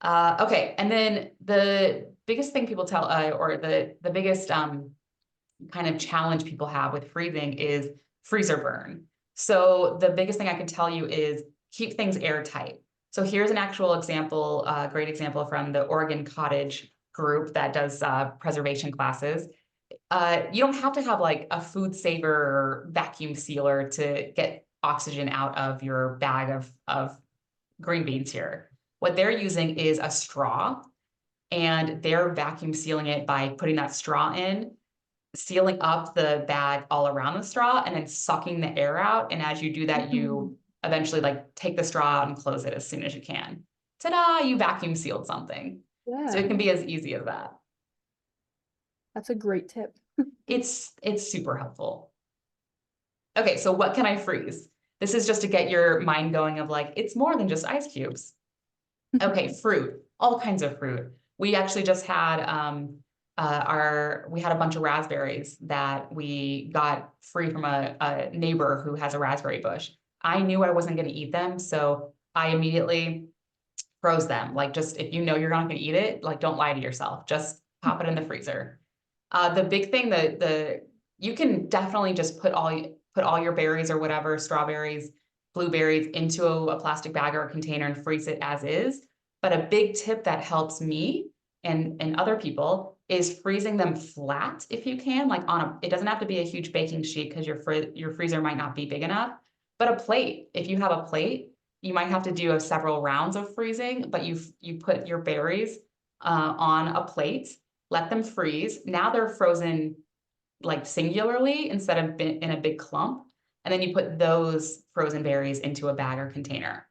Okay, and then the biggest thing people tell, or the biggest kind of challenge people have with freezing is freezer burn. So the biggest thing I can tell you is keep things airtight. So here's an actual example, a great example from the Oregon Cottage group that does preservation classes. You don't have to have like a food saver or vacuum sealer to get oxygen out of your bag of green beans here. What they're using is a straw, and they're vacuum sealing it by putting that straw in, sealing up the bag all around the straw, and then sucking the air out. And as you do that, you eventually like take the straw out and close it as soon as you can. Ta-da, you vacuum sealed something. Yeah. So it can be as easy as that. That's a great tip. It's super helpful. Okay, so what can I freeze? This is just to get your mind going of like, it's more than just ice cubes. Okay, fruit, all kinds of fruit. We actually just had we had a bunch of raspberries that we got free from a neighbor who has a raspberry bush. I knew I wasn't going to eat them, so I immediately froze them. Like, just if you know you're not going to eat it, like, don't lie to yourself. Just pop it in the freezer. The big thing, you can definitely just put all your berries or whatever, strawberries, blueberries, into a plastic bag or a container and freeze it as is. But a big tip that helps me and other people is freezing them flat if you can, like it doesn't have to be a huge baking sheet because your freezer might not be big enough, but a plate. If you have a plate, you might have to do several rounds of freezing, but you put your berries on a plate, let them freeze. Now they're frozen like singularly instead of in a big clump. And then you put those frozen berries into a bag or container.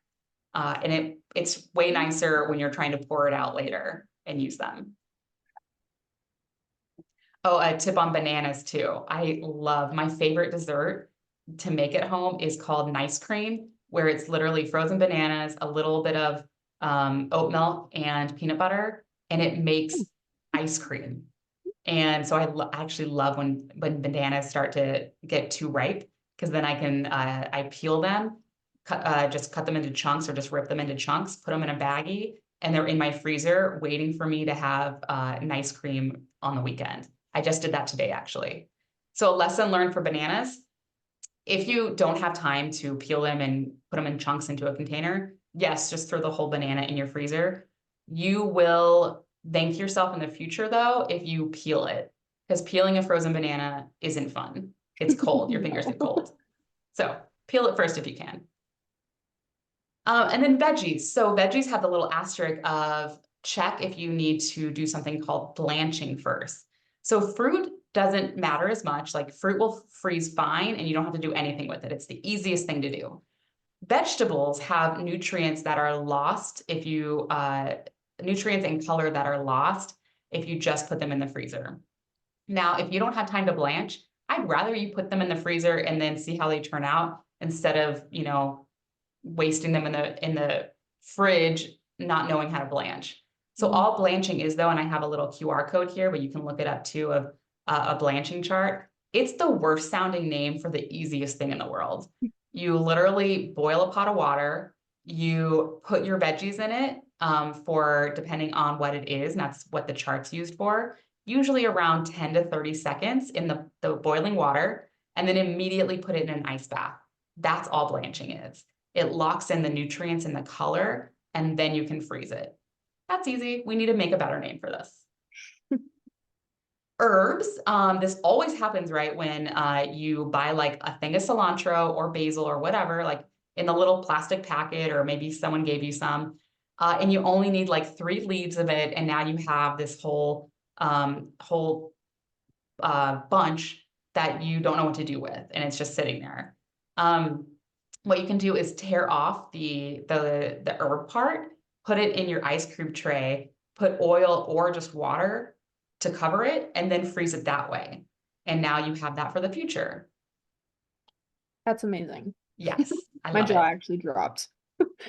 And it's way nicer when you're trying to pour it out later and use them. Oh, a tip on bananas too. I love my favorite dessert to make at home is called Nice Cream, where it's literally frozen bananas, a little bit of oat milk and peanut butter, and it makes ice cream. And so I actually love when bananas start to get too ripe, because then I can I peel them, just cut them into chunks or just rip them into chunks, put them in a baggie, and they're in my freezer waiting for me to have nice cream on the weekend. I just did that today, actually. So a lesson learned for bananas: if you don't have time to peel them and put them in chunks into a container, yes, just throw the whole banana in your freezer. You will thank yourself in the future, though, if you peel it, because peeling a frozen banana isn't fun. It's cold, your fingers get cold. So peel it first if you can. And then veggies. So veggies have the little asterisk of check if you need to do something called blanching first. So fruit doesn't matter as much. Like fruit will freeze fine and you don't have to do anything with it. It's the easiest thing to do. Vegetables have nutrients that are lost if you, nutrients and color that are lost if you just put them in the freezer. Now, if you don't have time to blanch, I'd rather you put them in the freezer and then see how they turn out, instead of, you know, wasting them in the fridge, not knowing how to blanch. So all blanching is, though, and I have a little QR code here, but you can look it up too, of a blanching chart. It's the worst sounding name for the easiest thing in the world. You literally boil a pot of water, you put your veggies in it, for depending on what it is, and that's what the chart's used for, usually around 10 to 30 seconds in the boiling water, and then immediately put it in an ice bath. That's all blanching is. It locks in the nutrients and the color, and then you can freeze it. That's easy. We need to make a better name for this. Herbs, this always happens right when you buy like a thing of cilantro or basil or whatever, like in the little plastic packet, or maybe someone gave you some, and you only need like 3 leaves of it, and now you have this whole bunch that you don't know what to do with, and it's just sitting there. What you can do is tear off the herb part, put it in your ice cube tray, put oil or just water to cover it, and then freeze it that way. And now you have that for the future. That's amazing. Yes, I My love jaw it. actually dropped.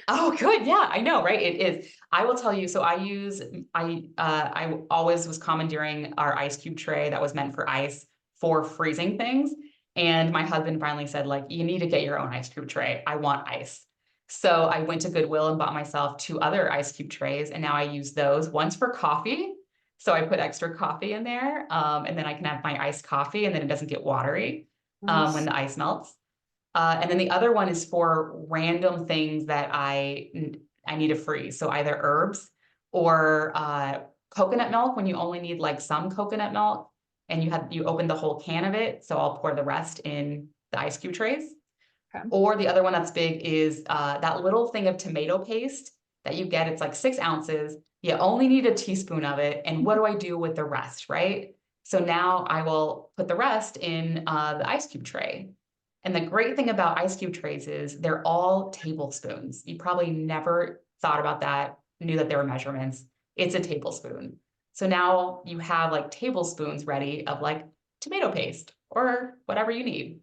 Oh, good. Yeah, I know, right? It is. I will tell you, so I always was commandeering our ice cube tray that was meant for ice for freezing things. And my husband finally said, like, you need to get your own ice cube tray. I want ice. So I went to Goodwill and bought myself 2 other ice cube trays, and now I use those. One's for coffee, so I put extra coffee in there, and then I can have my iced coffee, and then it doesn't get watery when Nice. the ice melts. And then the other one is for random things that I need to freeze. So either herbs or coconut milk, when you only need like some coconut milk and you open the whole can of it. So I'll pour the rest in the ice cube trays. Okay. Or the other one that's big is that little thing of tomato paste that you get. It's like 6 ounces. You only need a teaspoon of it. And what do I do with the rest, right? So now I will put the rest in the ice cube tray. And the great thing about ice cube trays is they're all tablespoons. You probably never thought about that, knew that there were measurements. It's a tablespoon. So now you have like tablespoons ready of like tomato paste or whatever you need.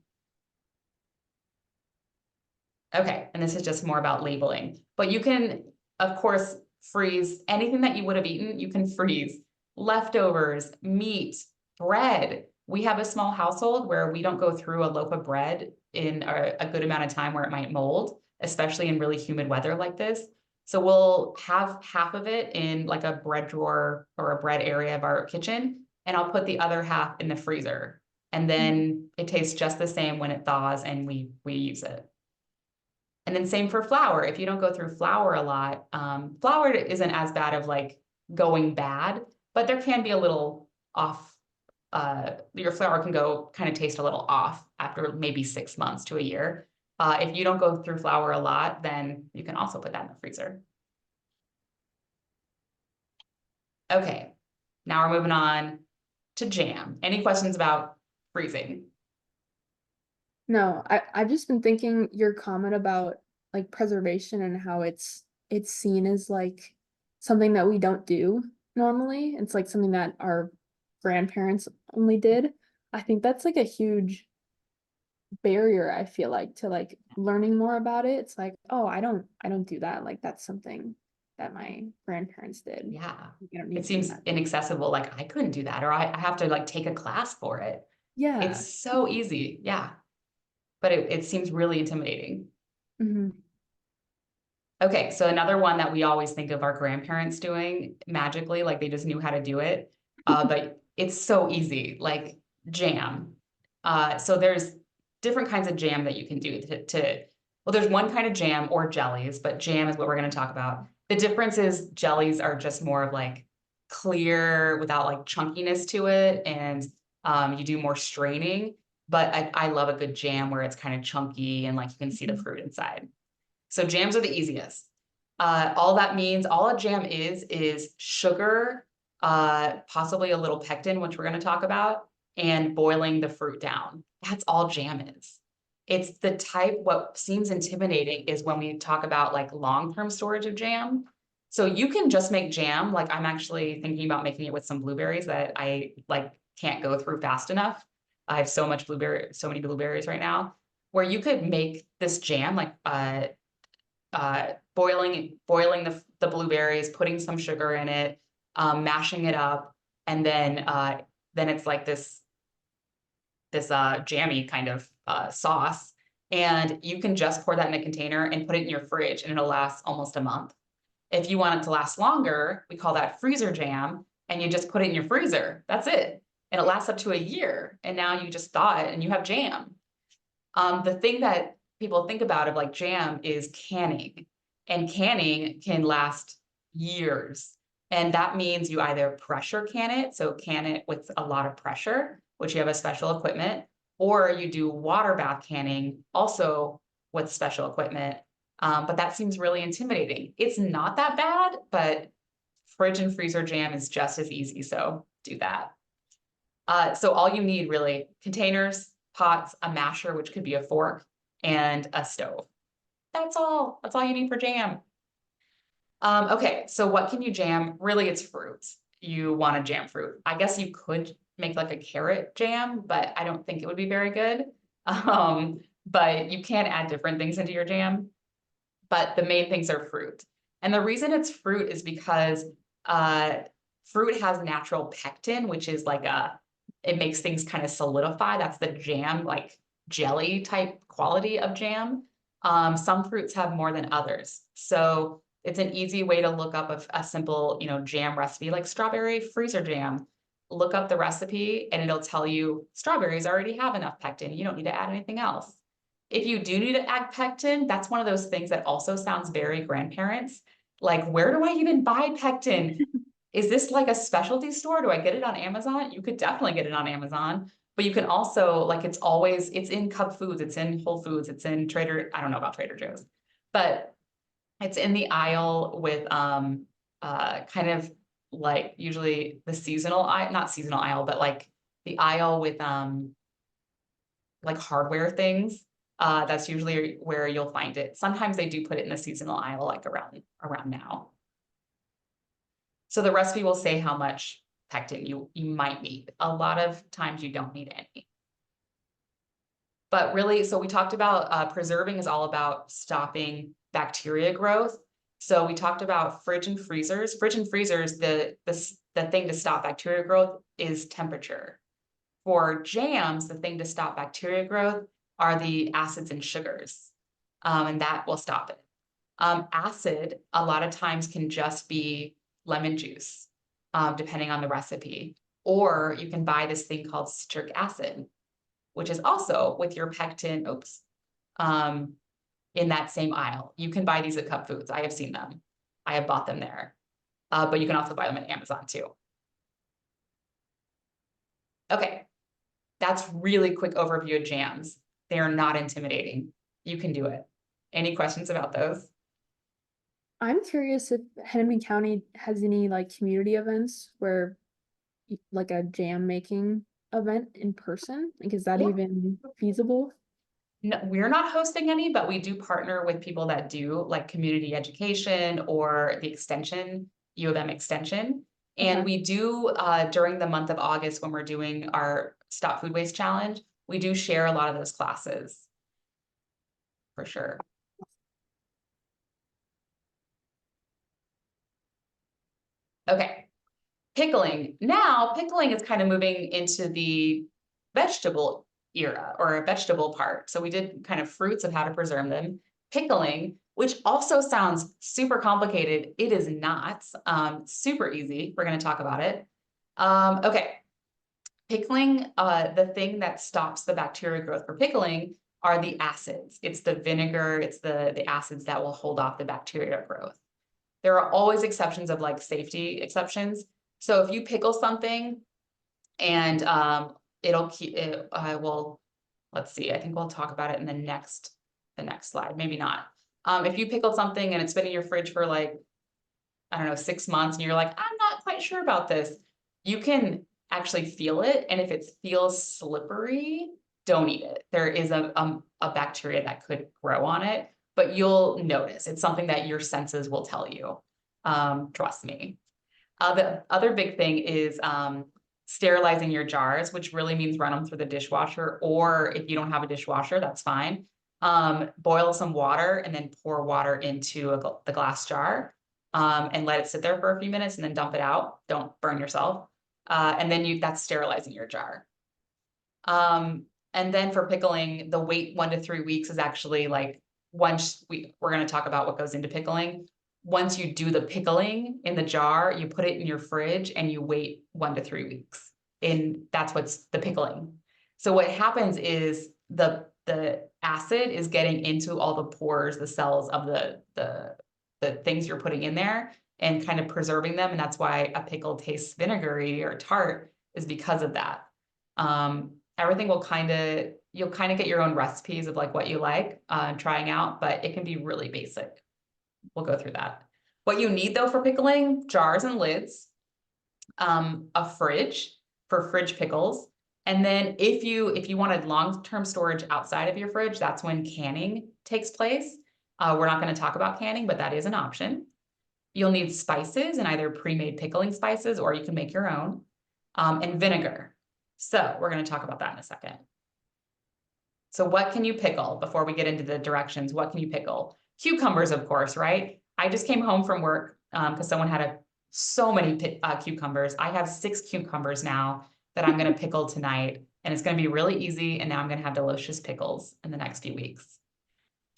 Okay, and this is just more about labeling, but you can, of course, freeze anything that you would have eaten. You can freeze leftovers, meat, bread. We have a small household where we don't go through a loaf of bread in a good amount of time where it might mold, especially in really humid weather like this. So we'll have half of it in like a bread drawer or a bread area of our kitchen, and I'll put the other half in the freezer. And then it tastes just the same when it thaws and we use it. And then same for flour. If you don't go through flour a lot, flour isn't as bad of like going bad, but there can be a little off. Your flour can go kind of taste a little off after maybe 6 months to a year. If you don't go through flour a lot, then you can also put that in the freezer. Okay, now we're moving on to jam. Any questions about freezing? No, I've just been thinking your comment about like preservation and how it's seen as like something that we don't do normally. It's like something that our grandparents only did. I think that's like a huge barrier, I feel like, to like learning more about it. It's like, oh, I don't do that. Like that's something that my grandparents did. Yeah. You don't It need to do seems that. inaccessible. Like I couldn't do that, or I have to like take a class for it. Yeah. It's so easy. Yeah. But it seems really intimidating. Hmm. Okay, so another one that we always think of our grandparents doing magically, like they just knew how to do it. But it's so easy, like jam. So there's different kinds of jam that you can do well, there's one kind of jam or jellies, but jam is what we're going to talk about. The difference is jellies are just more of like clear without like chunkiness to it, and you do more straining. But I love a good jam where it's kind of chunky and like you can see the fruit inside. So jams are the easiest. All that means, all a jam is sugar, possibly a little pectin, which we're going to talk about, and boiling the fruit down. That's all jam is. It's the type, what seems intimidating is when we talk about like long-term storage of jam. So you can just make jam, like I'm actually thinking about making it with some blueberries that I like can't go through fast enough. I have so many blueberries right now, where you could make this jam like boiling the blueberries, putting some sugar in it, mashing it up, and then it's like this jammy kind of sauce. And you can just pour that in a container and put it in your fridge, and it'll last almost a month. If you want it to last longer, we call that freezer jam, and you just put it in your freezer. That's it. And it lasts up to a year. And now you just thaw it and you have jam. The thing that people think about of like jam is canning, and canning can last years. And that means you either pressure can it, so can it with a lot of pressure, which you have a special equipment, or you do water bath canning, also with special equipment. But that seems really intimidating. It's not that bad, but fridge and freezer jam is just as easy, so do that. So all you need really, containers, pots, a masher, which could be a fork, and a stove. That's all. That's all you need for jam. Okay, so what can you jam? Really, it's fruits. You want to jam fruit. I guess you could make like a carrot jam, but I don't think it would be very good. But you can add different things into your jam. But the main things are fruit. And the reason it's fruit is because uh, fruit has natural pectin, which is like it makes things kind of solidify. That's the jam, like jelly type quality of jam. Some fruits have more than others. So it's an easy way to look up a simple, jam recipe like strawberry freezer jam. Look up the recipe and it'll tell you strawberries already have enough pectin. You don't need to add anything else. If you do need to add pectin, that's one of those things that also sounds very grandparents. Like, where do I even buy pectin? Is this like a specialty store? Do I get it on Amazon? You could definitely get it on Amazon, but you can also, like, it's in Cub Foods, it's in Whole Foods, it's in I don't know about Trader Joe's, but it's in the aisle with kind of like usually the seasonal aisle, not seasonal aisle, but like the aisle with like hardware things. That's usually where you'll find it. Sometimes they do put it in the seasonal aisle, like around now. So the recipe will say how much pectin you might need. A lot of times you don't need any. But really, so we talked about preserving is all about stopping bacteria growth. So we talked about fridge and freezers. Fridge and freezers, the thing to stop bacteria growth is temperature. For jams, the thing to stop bacteria growth are the acids and sugars, and that will stop it. Acid, a lot of times, can just be lemon juice, depending on the recipe. Or you can buy this thing called citric acid, which is also with your pectin, in that same aisle. You can buy these at Cub Foods. I have seen them. I have bought them there. But you can also buy them at Amazon too. Okay, that's really quick overview of jams. They are not intimidating. You can do it. Any questions about those? I'm curious if Hennepin County has any like community events where like a jam making event in person. Like, is that Yeah. even feasible? No, we're not hosting any, but we do partner with people that do like community education or the extension, U of M extension. And Okay. we do during the month of August when we're doing our Stop Food Waste Challenge, we do share a lot of those classes. For sure. Okay, pickling. Now, pickling is kind of moving into the vegetable era or a vegetable part. So we did kind of fruits of how to preserve them. Pickling, which also sounds super complicated. It is not. Super easy. We're going to talk about it. Okay. Pickling, the thing that stops the bacteria growth for pickling are the acids. It's the vinegar, it's the acids that will hold off the bacteria growth. There are always exceptions of like safety exceptions. So if you pickle something and it'll keep it, well, let's see, I think we'll talk about it in the next slide, maybe not. If you pickled something and it's been in your fridge for like, I don't know, 6 months and you're like, I'm not quite sure about this, you can actually feel it. And if it feels slippery, don't eat it. There is a bacteria that could grow on it, but you'll notice. It's something that your senses will tell you. Trust me. The other big thing is sterilizing your jars, which really means run them through the dishwasher, or if you don't have a dishwasher, that's fine. Boil some water and then pour water into the glass jar and let it sit there for a few minutes and then dump it out. Don't burn yourself. And then that's sterilizing your jar. And then for pickling, the wait 1 to 3 weeks is actually like, once we're going to talk about what goes into pickling. Once you do the pickling in the jar, you put it in your fridge and you wait 1 to 3 weeks. And that's what's the pickling. So what happens is the acid is getting into all the pores, the cells of the things you're putting in there and kind of preserving them. And that's why a pickle tastes vinegary or tart, is because of that. Everything will you'll kind of get your own recipes of like what you like trying out, but it can be really basic. We'll go through that. What you need though for pickling: jars and lids, a fridge for fridge pickles. And then if you wanted long-term storage outside of your fridge, that's when canning takes place. We're not going to talk about canning, but that is an option. You'll need spices and either pre-made pickling spices, or you can make your own, and vinegar. So we're going to talk about that in a second. So what can you pickle before we get into the directions? What can you pickle? Cucumbers, of course, right? I just came home from work because someone had so many cucumbers. I have 6 cucumbers now that I'm going to pickle tonight, and it's going to be really easy. And now I'm going to have delicious pickles in the next few weeks.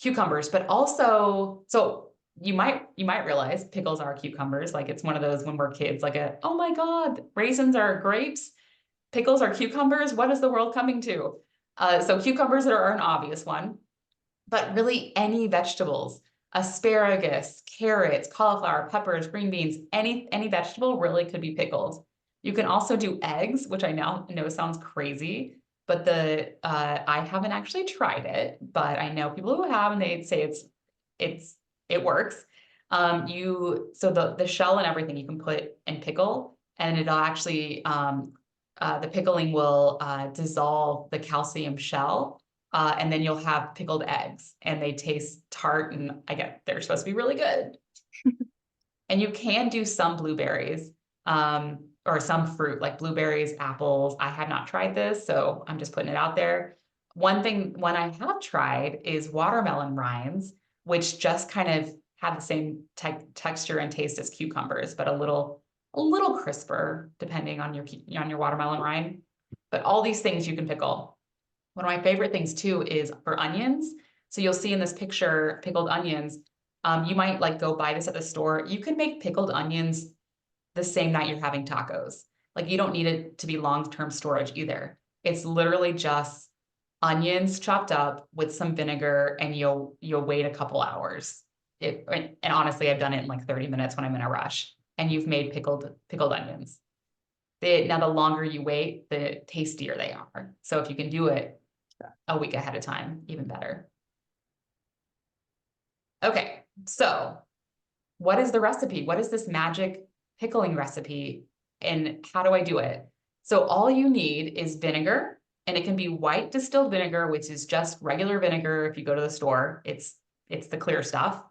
Cucumbers, but also, so you might realize pickles are cucumbers. Like it's one of those when we're kids, like oh my God, raisins are grapes, pickles are cucumbers. What is the world coming to? So cucumbers are an obvious one, but really any vegetables, asparagus, carrots, cauliflower, peppers, green beans, any vegetable really could be pickled. You can also do eggs, which I now know sounds crazy, but I haven't actually tried it, but I know people who have, and they say it works. So the shell and everything you can put in pickle, and it'll actually the pickling will dissolve the calcium shell, and then you'll have pickled eggs, and they taste tart, and they're supposed to be really good. And you can do some blueberries, or some fruit like blueberries, apples. I have not tried this, so I'm just putting it out there. One I have tried is watermelon rinds, which just kind of have the same texture and taste as cucumbers, but a little crisper depending on your watermelon rind. But all these things you can pickle. One of my favorite things too is for onions. So you'll see in this picture, pickled onions. You might like go buy this at the store. You can make pickled onions the same night you're having tacos. Like you don't need it to be long-term storage either. It's literally just onions chopped up with some vinegar, and you'll wait a couple hours. And honestly, I've done it in like 30 minutes when I'm in a rush, and you've made pickled onions. Now the longer you wait, the tastier they are. So if you can do it a week ahead of time, even better. Okay, so what is the recipe? What is this magic pickling recipe, and how do I do it? So all you need is vinegar, and it can be white distilled vinegar, which is just regular vinegar. If you go to the store, it's the clear stuff.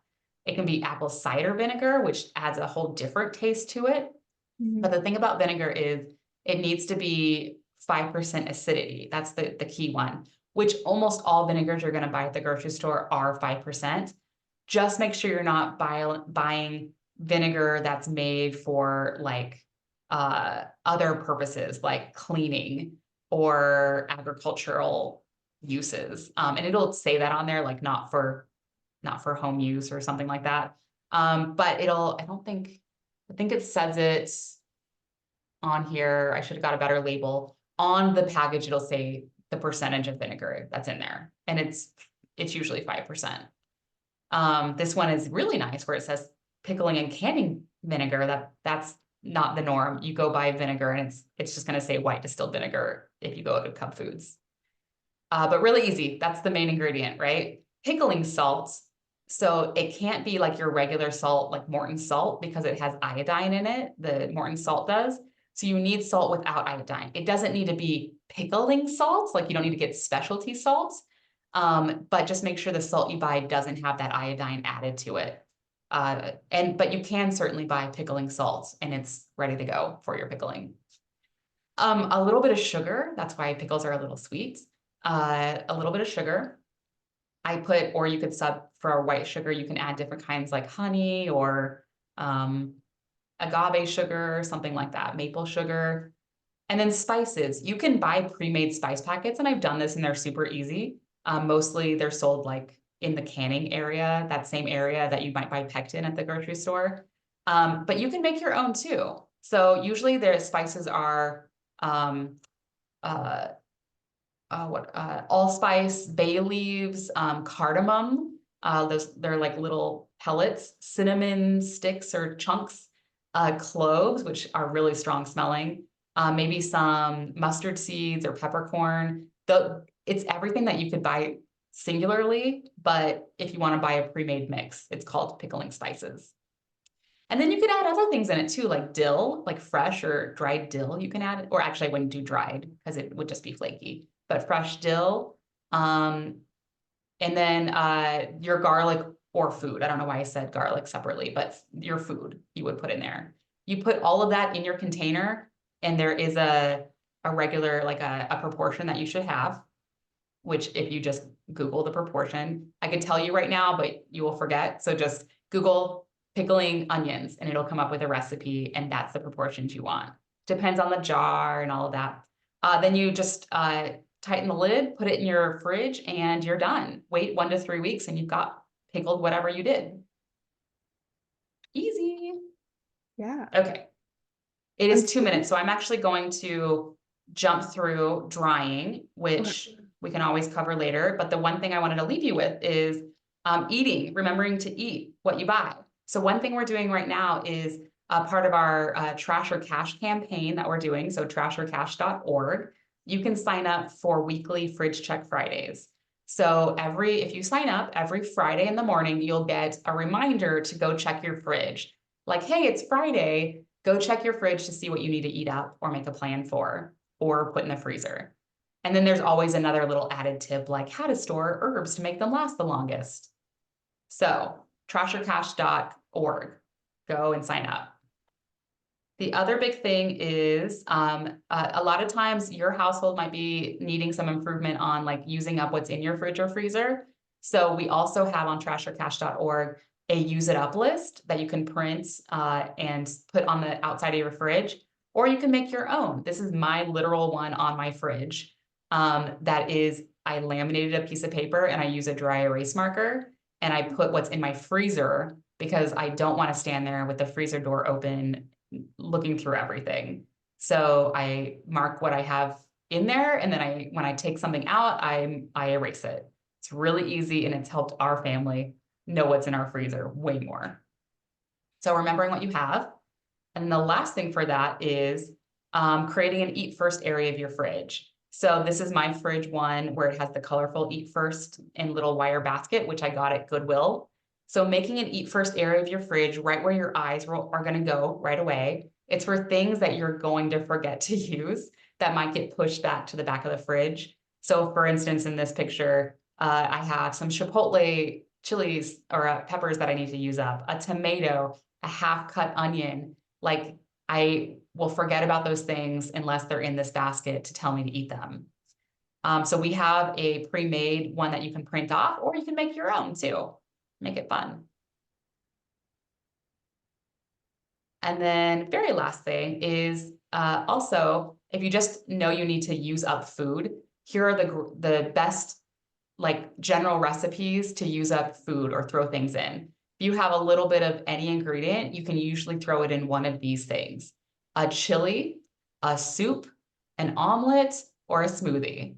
It can be apple cider vinegar, which adds a whole different taste to it. Mm-hmm. But the thing about vinegar is it needs to be 5% acidity. That's the key one, which almost all vinegars you're going to buy at the grocery store are 5%. Just make sure you're not buying vinegar that's made for like other purposes like cleaning or agricultural uses. And it'll say that on there, like not for home use or something like that. But I think it says it on here. I should have got a better label. On the package, it'll say the percentage of vinegar that's in there, and it's usually 5%. This one is really nice where it says pickling and canning vinegar. That's not the norm. You go buy vinegar and it's just going to say white distilled vinegar if you go to Cub Foods. But really easy. That's the main ingredient, right? Pickling salt. So it can't be like your regular salt, like Morton salt, because it has iodine in it. The Morton salt does. So you need salt without iodine. It doesn't need to be pickling salt. Like you don't need to get specialty salts. But just make sure the salt you buy doesn't have that iodine added to it. But you can certainly buy pickling salt and it's ready to go for your pickling. A little bit of sugar. That's why pickles are a little sweet. A little bit of sugar. Or you could sub for a white sugar, you can add different kinds like honey or agave sugar, something like that, maple sugar. And then spices. You can buy pre-made spice packets, and I've done this and they're super easy. Mostly they're sold like in the canning area, that same area that you might buy pectin at the grocery store. But you can make your own too. So usually their spices are allspice, bay leaves, cardamom. They're like little pellets, cinnamon sticks or chunks, cloves, which are really strong smelling. Maybe some mustard seeds or peppercorn. It's everything that you could buy singularly, but if you want to buy a pre-made mix, it's called pickling spices. And then you could add other things in it too, like dill, like fresh or dried dill you can add, or actually I wouldn't do dried because it would just be flaky, but fresh dill. And then your garlic or food. I don't know why I said garlic separately, but your food you would put in there. You put all of that in your container, and there is a regular, like a proportion that you should have, which if you just Google the proportion, I could tell you right now, but you will forget. So just Google pickling onions and it'll come up with a recipe, and that's the proportions you want. Depends on the jar and all of that. Then you just tighten the lid, put it in your fridge, and you're done. Wait 1 to 3 weeks and you've got pickled whatever you did. Easy. Yeah. Okay. It is 2 minutes, so I'm actually going to jump through drying, which we can always cover later. But the one thing I wanted to leave you with is eating, remembering to eat what you buy. So one thing we're doing right now is part of our Trash or Cash campaign that we're doing. So trashorcash.org. You can sign up for weekly Fridge Check Fridays. So if you sign up every Friday in the morning, you'll get a reminder to go check your fridge. Like, hey, it's Friday. Go check your fridge to see what you need to eat up or make a plan for or put in the freezer. And then there's always another little added tip like how to store herbs to make them last the longest. So trashorcash.org, go and sign up. The other big thing is a lot of times your household might be needing some improvement on like using up what's in your fridge or freezer. So we also have on trashorcash.org a use it up list that you can print and put on the outside of your fridge, or you can make your own. This is my literal one on my fridge. I laminated a piece of paper and I use a dry erase marker and I put what's in my freezer because I don't want to stand there with the freezer door open looking through everything. So I mark what I have in there, and then when I take something out, I erase it. It's really easy, and it's helped our family know what's in our freezer way more. So remembering what you have. And the last thing for that is creating an eat first area of your fridge. So this is my fridge one where it has the colorful eat first in little wire basket, which I got at Goodwill. So making an eat first area of your fridge right where your eyes are going to go right away. It's for things that you're going to forget to use that might get pushed back to the back of the fridge. So for instance, in this picture, I have some Chipotle chilies or peppers that I need to use up, a tomato, a half cut onion. Like I will forget about those things unless they're in this basket to tell me to eat them. So we have a pre-made one that you can print off, or you can make your own too. Make it fun. And then very last thing is also, if you just know you need to use up food, here are the best like general recipes to use up food or throw things in. If you have a little bit of any ingredient, you can usually throw it in one of these things: a chili, a soup, an omelet, or a smoothie.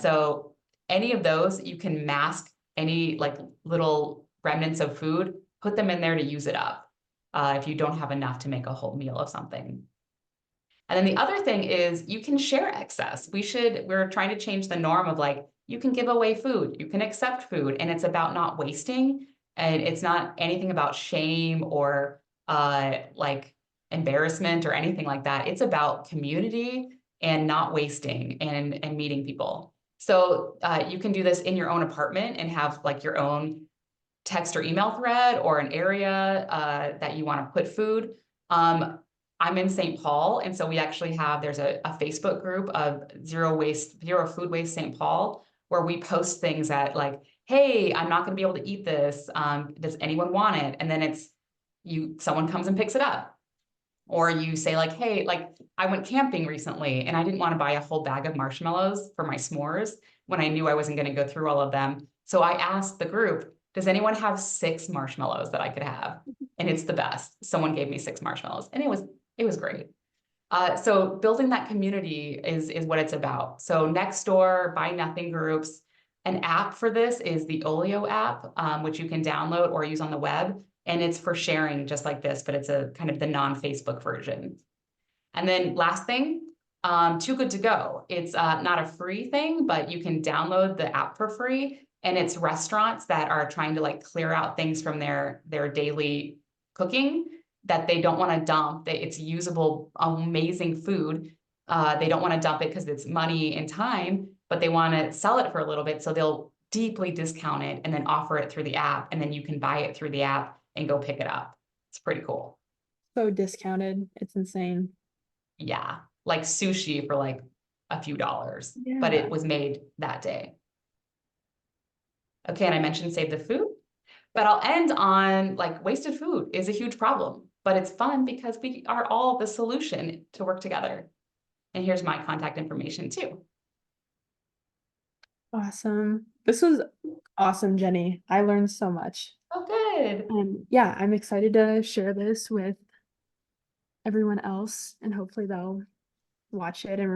So any of those, you can mask any like little remnants of food, put them in there to use it up if you don't have enough to make a whole meal of something. And then the other thing is you can share excess. We're trying to change the norm of like, you can give away food, you can accept food, and it's about not wasting. And it's not anything about shame or like embarrassment or anything like that. It's about community and not wasting and meeting people. So you can do this in your own apartment and have like your own text or email thread or an area that you want to put food. I'm in St. Paul, and so we actually there's a Facebook group of zero food waste St. Paul, where we post things that like, hey, I'm not going to be able to eat this. Does anyone want it? And then someone comes and picks it up. Or you say like, hey, like I went camping recently and I didn't want to buy a whole bag of marshmallows for my s'mores when I knew I wasn't going to go through all of them. So I asked the group, does anyone have 6 marshmallows that I could have? And it's the best. Someone gave me 6 marshmallows and it was great. So building that community is what it's about. So Nextdoor, Buy Nothing groups. An app for this is the Olio app, which you can download or use on the web. And it's for sharing just like this, but it's a kind of the non-Facebook version. And then last thing, Too Good To Go. It's not a free thing, but you can download the app for free. And it's restaurants that are trying to like clear out things from their daily cooking that they don't want to dump. It's usable, amazing food. They don't want to dump it because it's money and time, but they want to sell it for a little bit. So they'll deeply discount it and then offer it through the app. And then you can buy it through the app and go pick it up. It's pretty cool. So discounted. It's insane. Yeah, like sushi for like a few dollars, but Yeah. it was made that day. Okay, and I mentioned save the food, but I'll end on like wasted food is a huge problem, but it's fun because we are all the solution to work together. And here's my contact information too. Awesome. This was awesome, Jenny. I learned so much. Oh, good. And yeah, I'm excited to share this with everyone else and hopefully they'll watch it and